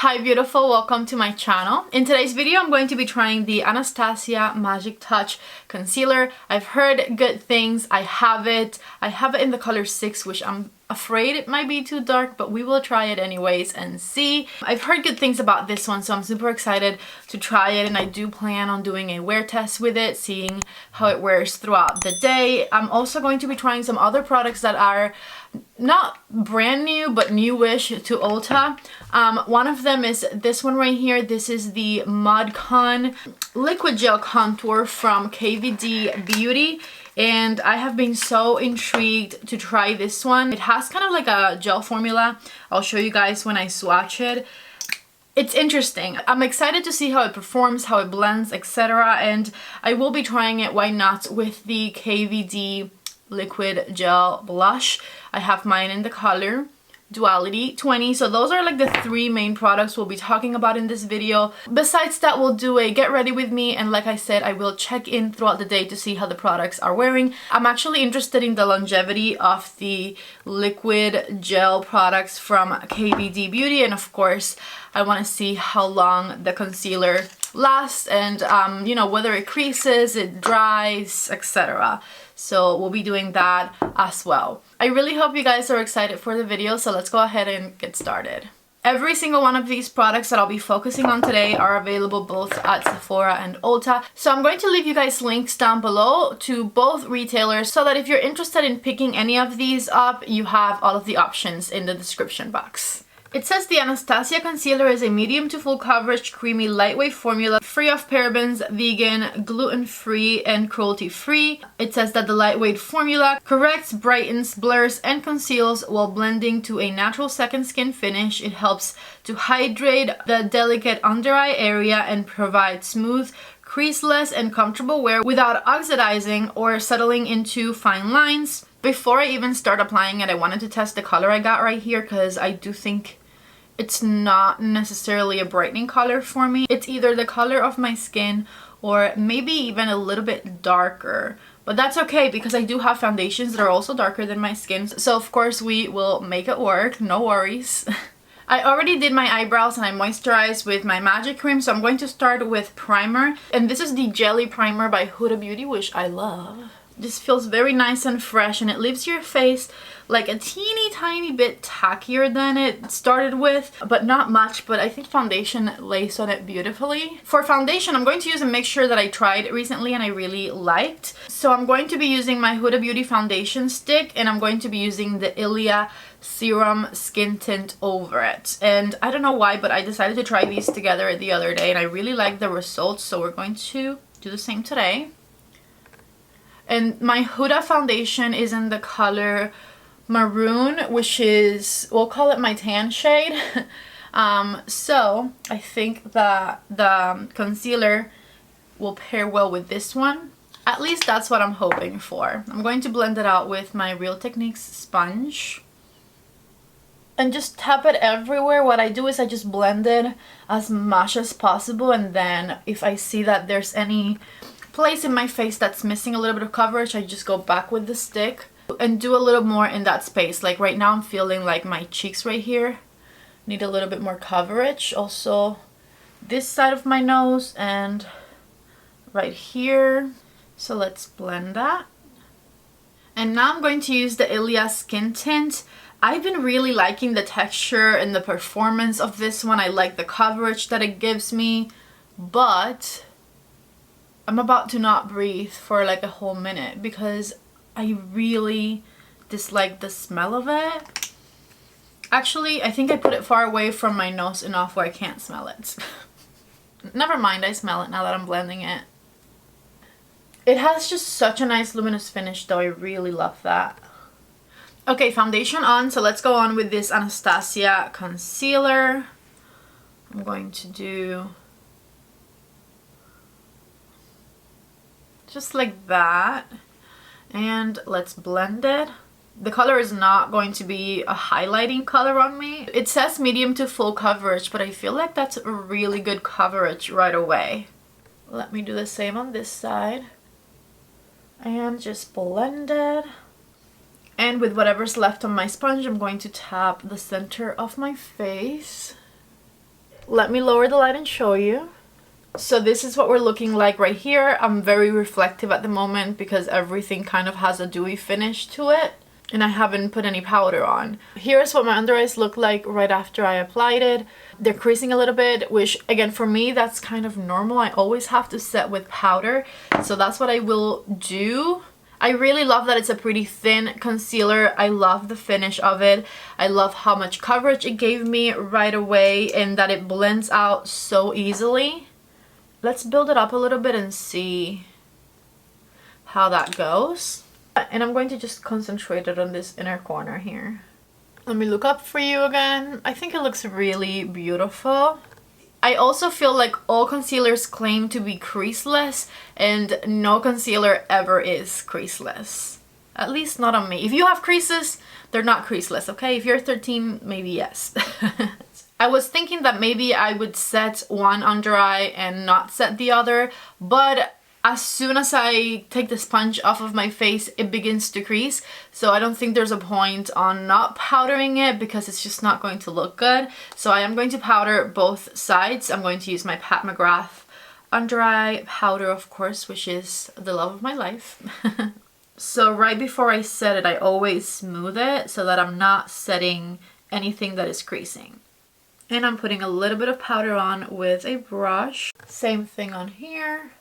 Hi beautiful, welcome to my channel. In today's video I'm going to be trying the Anastasia Magic Touch Concealer. I've heard good things. I have it in the color 6, which I'm afraid it might be too dark, but we will try it anyways and see. I've heard good things about this one, so I'm super excited to try it, and I do plan on doing a wear test with it, seeing how it wears throughout the day. I'm also going to be trying some other products that are not brand new but newish to Ulta. One of them is this one right here. This is the Mud Con Liquid Gel Contour from KVD Beauty, and I have been so intrigued to try this one. It has kind of like a gel formula. I'll show you guys when I swatch it. It's interesting. I'm excited to see how it performs, how it blends, etc. And I will be trying it, why not, with the KVD Liquid Gel Blush. I have mine in the color Duality 20. So those are like the 3 main products we'll be talking about in this video. Besides that, we'll do a get ready with me, and like I said, I will check in throughout the day to see how the products are wearing. I'm actually interested in the longevity of the liquid gel products from KVD Beauty, and of course I want to see how long the concealer lasts, and you know, whether it creases, it dries, etc. So we'll be doing that as well. I really hope you guys are excited for the video, so let's go ahead and get started. Every single one of these products that I'll be focusing on today are available both at Sephora and Ulta. So I'm going to leave you guys links down below to both retailers, so that if you're interested in picking any of these up, you have all of the options in the description box. It says the Anastasia Concealer is a medium to full coverage, creamy, lightweight formula, free of parabens, vegan, gluten-free, and cruelty-free. It says that the lightweight formula corrects, brightens, blurs, and conceals while blending to a natural second skin finish. It helps to hydrate the delicate under eye area and provide smooth, creaseless, and comfortable wear without oxidizing or settling into fine lines. Before I even start applying it, I wanted to test the color I got right here, because I do think it's not necessarily a brightening color for me. It's either the color of my skin or maybe even a little bit darker. But that's okay, because I do have foundations that are also darker than my skin. So of course we will make it work, no worries. I already did my eyebrows and I moisturized with my magic cream, so I'm going to start with primer. And this is the Jelly Primer by Huda Beauty, which I love. This feels very nice and fresh, and it leaves your face like a teeny tiny bit tackier than it started with, but not much. But I think foundation lays on it beautifully. For foundation, I'm going to use a mixture that I tried recently and I really liked. So I'm going to be using my Huda Beauty foundation stick, and I'm going to be using the Ilia Serum Skin Tint over it. And I don't know why, but I decided to try these together the other day and I really like the results, so we're going to do the same today. And my Huda foundation is in the color Maroon, which is, we'll call it my tan shade. So I think that the concealer will pair well with this one. At least that's what I'm hoping for. I'm going to blend it out with my Real Techniques sponge and just tap it everywhere. What I do is I just blend it as much as possible, and then if I see that there's any place in my face that's missing a little bit of coverage, I just go back with the stick and do a little more in that space. Like right now I'm feeling like my cheeks right here need a little bit more coverage. Also this side of my nose and right here. So let's blend that. And now I'm going to use the Ilia Skin Tint. I've been really liking the texture and the performance of this one. I like the coverage that it gives me, but I'm about to not breathe for like a whole minute because I really dislike the smell of it. Actually, I think I put it far away from my nose enough where I can't smell it. Never mind, I smell it now that I'm blending it. It has just such a nice luminous finish though, I really love that. Okay, foundation on, so let's go on with this Anastasia concealer. I'm going to do just like that, and let's blend it. The color is not going to be a highlighting color on me. It says medium to full coverage, but I feel like that's a really good coverage right away. Let me do the same on this side and just blend it. And with whatever's left on my sponge, I'm going to tap the center of my face. Let me lower the light and show you. So this is what we're looking like right here. I'm very reflective at the moment because everything kind of has a dewy finish to it. And I haven't put any powder on. Here's what my under eyes look like right after I applied it. They're creasing a little bit, which again for me that's kind of normal. I always have to set with powder, so that's what I will do. I really love that it's a pretty thin concealer. I love the finish of it. I love how much coverage it gave me right away and that it blends out so easily. Let's build it up a little bit and see how that goes. And I'm going to just concentrate it on this inner corner here. Let me look up for you again. I think it looks really beautiful. I also feel like all concealers claim to be creaseless, and no concealer ever is creaseless. At least not on me. If you have creases, they're not creaseless, okay? If you're 13, maybe yes. I was thinking that maybe I would set one under eye and not set the other, but as soon as I take the sponge off of my face, it begins to crease. So I don't think there's a point on not powdering it because it's just not going to look good. So I am going to powder both sides. I'm going to use my Pat McGrath under eye powder, of course, which is the love of my life. So right before I set it, I always smooth it so that I'm not setting anything that is creasing. And I'm putting a little bit of powder on with a brush. Same thing on here.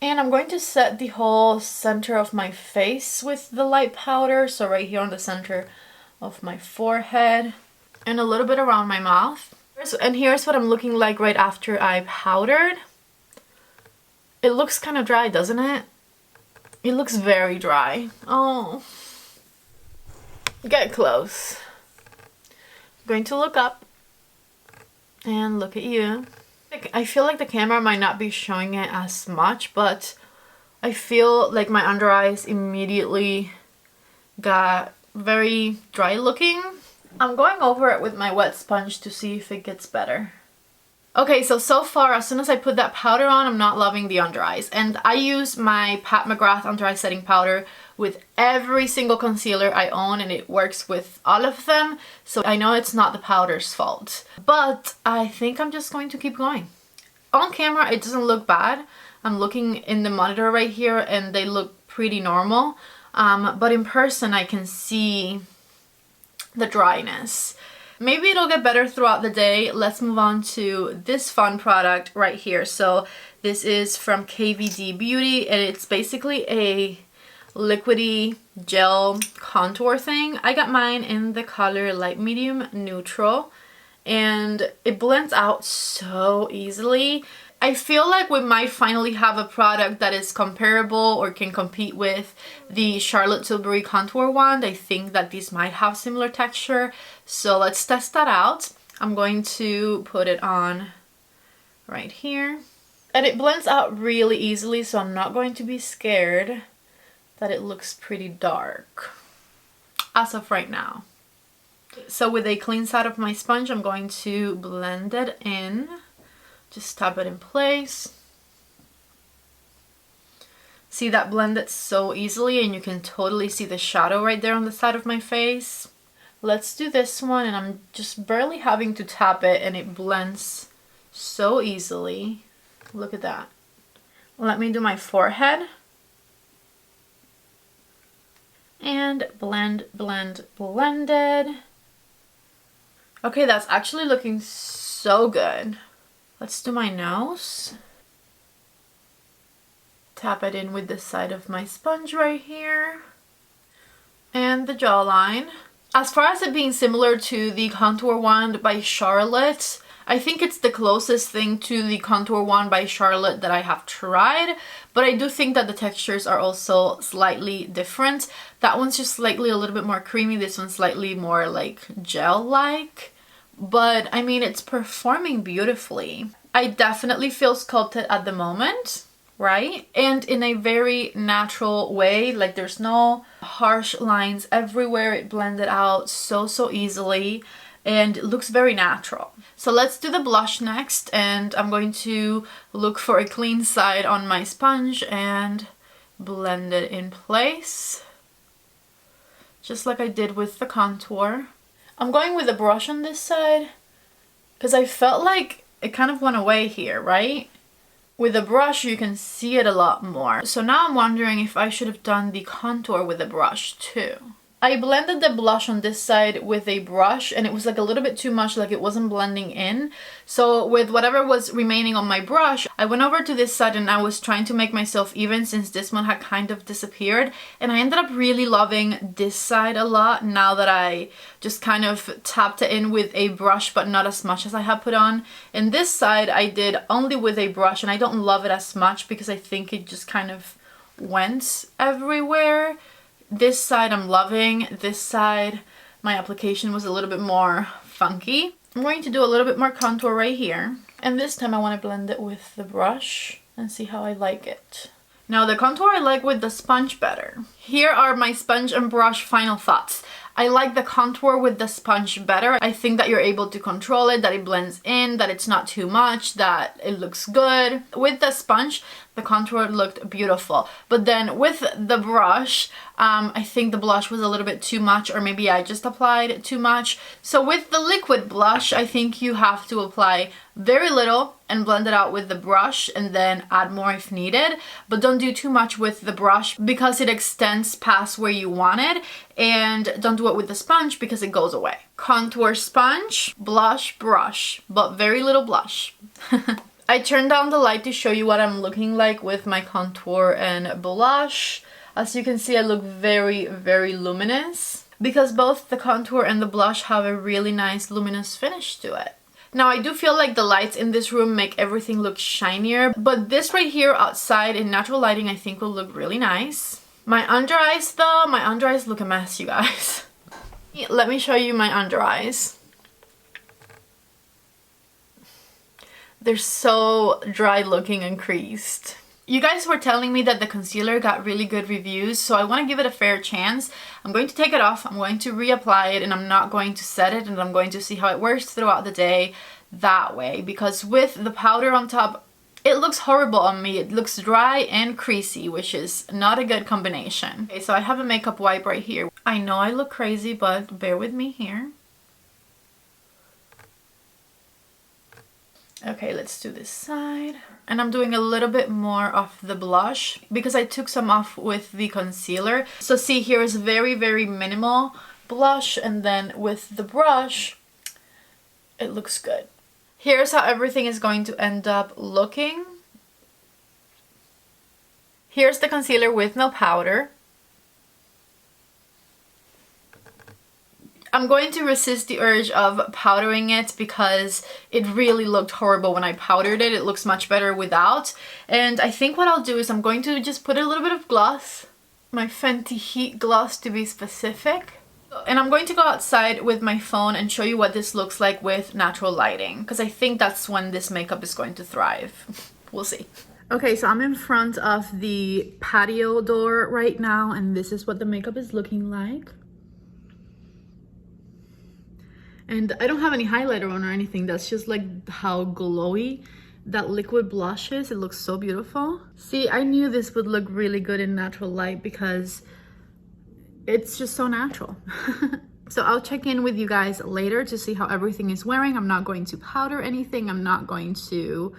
And I'm going to set the whole center of my face with the light powder. So right here on the center of my forehead and a little bit around my mouth. And here's what I'm looking like right after I powdered. It looks kind of dry, doesn't it? It looks very dry. Oh. Get close. I'm going to look up and look at you. I feel like the camera might not be showing it as much, but I feel like my under eyes immediately got very dry looking. I'm going over it with my wet sponge to see if it gets better. Okay, so far, as soon as I put that powder on, I'm not loving the under eyes. And I use my Pat McGrath under eye setting powder with every single concealer I own, and it works with all of them. So I know it's not the powder's fault. But I think I'm just going to keep going. On camera, it doesn't look bad. I'm looking in the monitor right here, and they look pretty normal. But in person, I can see the dryness. Maybe it'll get better throughout the day. Let's move on to this fun product right here. So this is from KVD Beauty, and it's basically a liquidy gel contour thing. I got mine in the color light medium neutral, and it blends out so easily. I feel like we might finally have a product that is comparable or can compete with the Charlotte Tilbury Contour Wand. I think that these might have similar texture. So let's test that out. I'm going to put it on right here. And it blends out really easily, so I'm not going to be scared that it looks pretty dark as of right now. So with a clean side of my sponge, I'm going to blend it in. Just tap it in place. See that blended so easily, and you can totally see the shadow right there on the side of my face. Let's do this one, and I'm just barely having to tap it, and it blends so easily. Look at that. Let me do my forehead. And blend, blend, blended. Okay, that's actually looking so good. Let's do my nose. Tap it in with the side of my sponge right here. And the jawline. As far as it being similar to the Contour Wand by Charlotte, I think it's the closest thing to the Contour Wand by Charlotte that I have tried. But I do think that the textures are also slightly different. That one's just slightly a little bit more creamy. This one's slightly more like gel-like. But I mean, it's performing beautifully. I definitely feel sculpted at the moment, right? And in a very natural way, like there's no harsh lines everywhere. It blended out so easily, and it looks very natural. So let's do the blush next, and I'm going to look for a clean side on my sponge and blend it in place, just like I did with the contour. I'm going with a brush on this side because I felt like it kind of went away here, right? With the brush, you can see it a lot more. So now I'm wondering if I should have done the contour with the brush too. I blended the blush on this side with a brush and it was like a little bit too much, like it wasn't blending in. So with whatever was remaining on my brush, I went over to this side and I was trying to make myself even since this one had kind of disappeared. And I ended up really loving this side a lot now that I just kind of tapped it in with a brush, but not as much as I had put on. And this side I did only with a brush and I don't love it as much because I think it just kind of went everywhere. This side I'm loving. This side, my application was a little bit more funky. I'm going to do a little bit more contour right here. And this time I want to blend it with the brush and see how I like it. Now the contour I like with the sponge better. Here are my sponge and brush final thoughts. I like the contour with the sponge better. I think that you're able to control it, that it blends in, that it's not too much, that it looks good. With the sponge, the contour looked beautiful. But then with the brush, I think the blush was a little bit too much, or maybe I just applied too much. So with the liquid blush, I think you have to apply very little and blend it out with the brush and then add more if needed. But don't do too much with the brush because it extends past where you want it. And don't do it with the sponge because it goes away. Contour sponge, blush, brush, but very little blush. I turned down the light to show you what I'm looking like with my contour and blush. As you can see, I look very, very luminous because both the contour and the blush have a really nice luminous finish to it. Now I do feel like the lights in this room make everything look shinier, but this right here outside in natural lighting I think will look really nice. My under eyes though, my under eyes look a mess, you guys. Let me show you my under eyes. They're so dry looking and creased. You guys were telling me that the concealer got really good reviews, so I want to give it a fair chance. I'm going to take it off, I'm going to reapply it, and I'm not going to set it, and I'm going to see how it works throughout the day that way. Because with the powder on top, it looks horrible on me. It looks dry and creasy, which is not a good combination. Okay, so I have a makeup wipe right here. I know I look crazy, but bear with me here. Okay, let's do this side. And I'm doing a little bit more of the blush because I took some off with the concealer. So see, here is very, very minimal blush, and then with the brush, it looks good. Here's how everything is going to end up looking. Here's the concealer with no powder. I'm going to resist the urge of powdering it because it really looked horrible when I powdered it. It looks much better without. And I think what I'll do is I'm going to just put a little bit of gloss. My Fenty Heat gloss to be specific. And I'm going to go outside with my phone and show you what this looks like with natural lighting. Because I think that's when this makeup is going to thrive. We'll see. Okay, so I'm in front of the patio door right now. And this is what the makeup is looking like. And I don't have any highlighter on or anything. That's just like how glowy that liquid blush is. It looks so beautiful. See, I knew this would look really good in natural light because it's just so natural. So I'll check in with you guys later to see how everything is wearing. I'm not going to powder anything. I'm not going to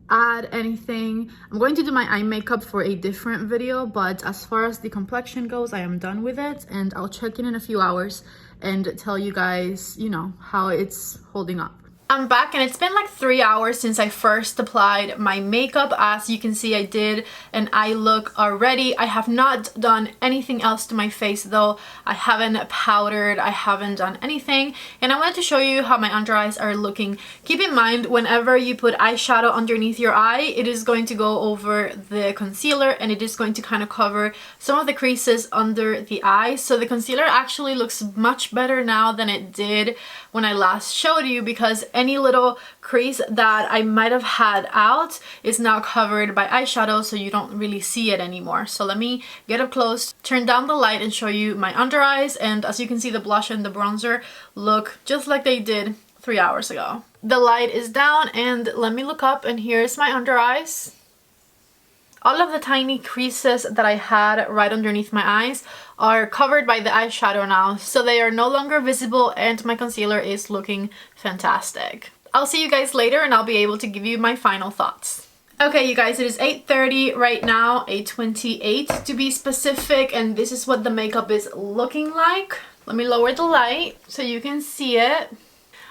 add anything. I'm going to do my eye makeup for a different video, but as far as the complexion goes, I am done with it, and I'll check in a few hours and tell you guys, you know, how it's holding up. I'm back and it's been like 3 hours since I first applied my makeup. As you can see, I did an eye look already. I have not done anything else to my face though. I haven't powdered, I haven't done anything. And I wanted to show you how my under eyes are looking. Keep in mind, whenever you put eyeshadow underneath your eye, it is going to go over the concealer and it is going to kind of cover some of the creases under the eye. So the concealer actually looks much better now than it did when I last showed you, because any little crease that I might have had out is now covered by eyeshadow, so you don't really see it anymore. So let me get up close, turn down the light, and show you my under eyes. And as you can see, the blush and the bronzer look just like they did 3 hours ago. The light is down and let me look up, and here's my under eyes. All of the tiny creases that I had right underneath my eyes are covered by the eyeshadow now, so they are no longer visible and my concealer is looking fantastic. I'll see you guys later and I'll be able to give you my final thoughts. Okay, you guys, it is 8:30 right now, 8:28 to be specific, and this is what the makeup is looking like. Let me lower the light so you can see it.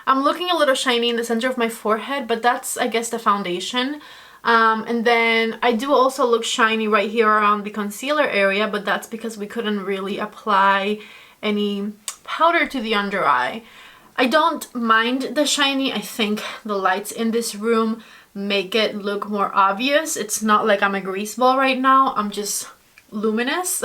I'm looking a little shiny in the center of my forehead, but that's, I guess, the foundation. And then I do also look shiny right here around the concealer area, but that's because we couldn't really apply any powder to the under eye. I don't mind the shiny. I think the lights in this room make it look more obvious. It's not like I'm a grease ball right now. I'm just luminous.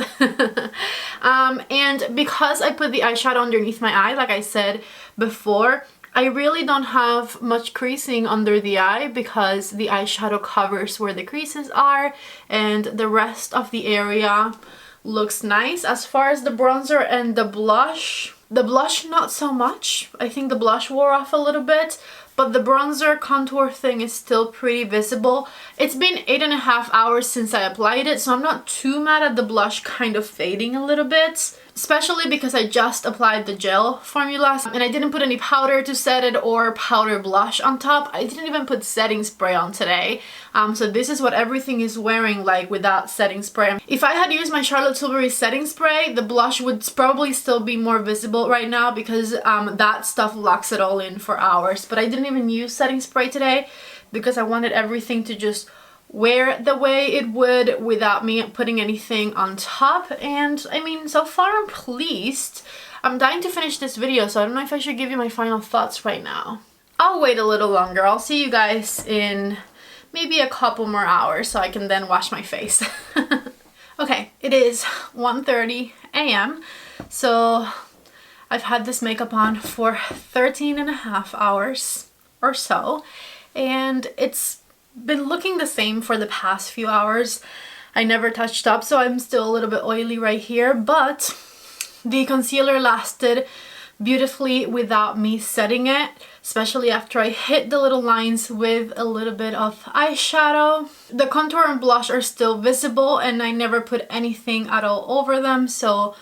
And because I put the eyeshadow underneath my eye, like I said before, I really don't have much creasing under the eye because the eyeshadow covers where the creases are and the rest of the area looks nice. As far as the bronzer and the blush not so much. I think the blush wore off a little bit, but the bronzer contour thing is still pretty visible. It's been 8.5 hours since I applied it, so I'm not too mad at the blush kind of fading a little bit, especially because I just applied the gel formula and I didn't put any powder to set it or powder blush on top. I didn't even put setting spray on today. So this is what everything is wearing like without setting spray. If I had used my Charlotte Tilbury setting spray, the blush would probably still be more visible right now because that stuff locks it all in for hours. But I didn't even use setting spray today because I wanted everything to just wear the way it would without me putting anything on top. And I mean, so far I'm pleased. I'm dying to finish this video, so I don't know if I should give you my final thoughts right now. I'll wait a little longer. I'll see you guys in maybe a couple more hours so I can then wash my face. Okay, it is 1:30 a.m. so I've had this makeup on for 13.5 hours or so, and it's been looking the same for the past few hours. I never touched up, so I'm still a little bit oily right here, but the concealer lasted beautifully without me setting it, especially after I hit the little lines with a little bit of eyeshadow. The contour and blush are still visible and I never put anything at all over them, so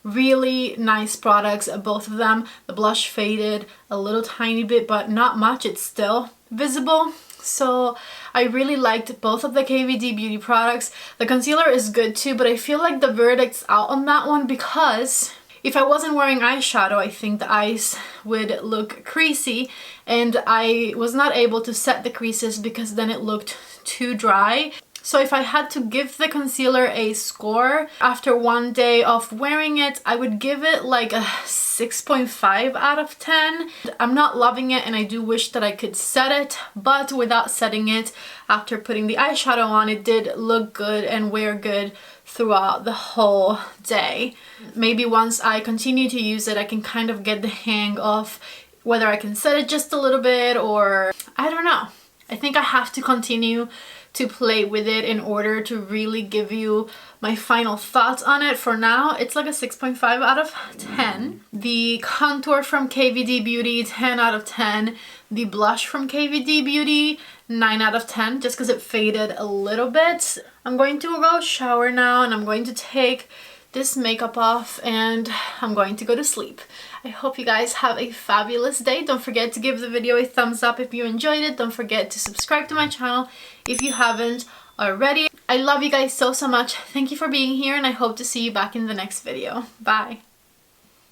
really nice products, both of them. The blush faded a little tiny bit, but not much. It's still visible. So I really liked both of the KVD beauty products. The concealer is good too, but I feel like the verdict's out on that one because if I wasn't wearing eyeshadow, I think the eyes would look creasy, and I was not able to set the creases because then it looked too dry. So if I had to give the concealer a score after one day of wearing it, I would give it like a 6.5 out of 10. I'm not loving it and I do wish that I could set it, but without setting it, after putting the eyeshadow on, it did look good and wear good throughout the whole day. Maybe once I continue to use it, I can kind of get the hang of whether I can set it just a little bit, or I don't know. I think I have to continue to play with it in order to really give you my final thoughts on it. For now, it's like a 6.5 out of 10. The contour from KVD Beauty, 10 out of 10. The blush from KVD Beauty, 9 out of 10, just because it faded a little bit. I'm going to go shower now and I'm going to take this makeup off and I'm going to go to sleep. I hope you guys have a fabulous day. Don't forget to give the video a thumbs up if you enjoyed it. Don't forget to subscribe to my channel if you haven't already. I love you guys so much. Thank you for being here and I hope to see you back in the next video. Bye.